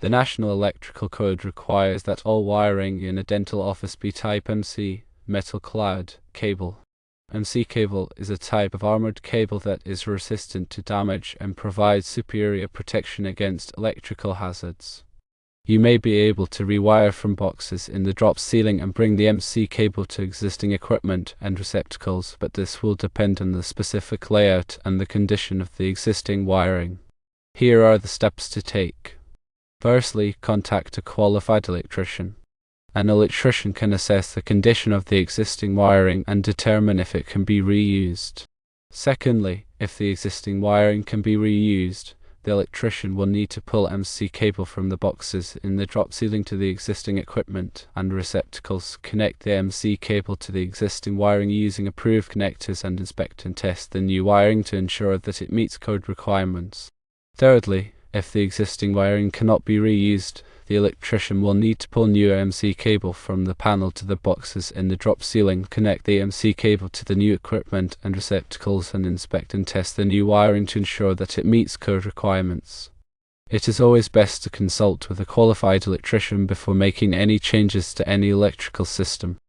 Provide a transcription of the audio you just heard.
The National Electrical Code requires that all wiring in a dental office be type MC, metal-clad, cable. MC cable is a type of armored cable that is resistant to damage and provides superior protection against electrical hazards. You may be able to rewire from boxes in the drop ceiling and bring the MC cable to existing equipment and receptacles, but this will depend on the specific layout and the condition of the existing wiring. Here are the steps to take. Firstly, contact a qualified electrician. An electrician can assess the condition of the existing wiring and determine if it can be reused. Secondly, if the existing wiring can be reused, the electrician will need to pull MC cable from the boxes in the drop ceiling to the existing equipment and receptacles, connect the MC cable to the existing wiring using approved connectors, and inspect and test the new wiring to ensure that it meets code requirements. Thirdly, if the existing wiring cannot be reused, the electrician will need to pull new MC cable from the panel to the boxes in the drop ceiling, connect the MC cable to the new equipment and receptacles, and inspect and test the new wiring to ensure that it meets code requirements. It is always best to consult with a qualified electrician before making any changes to any electrical system.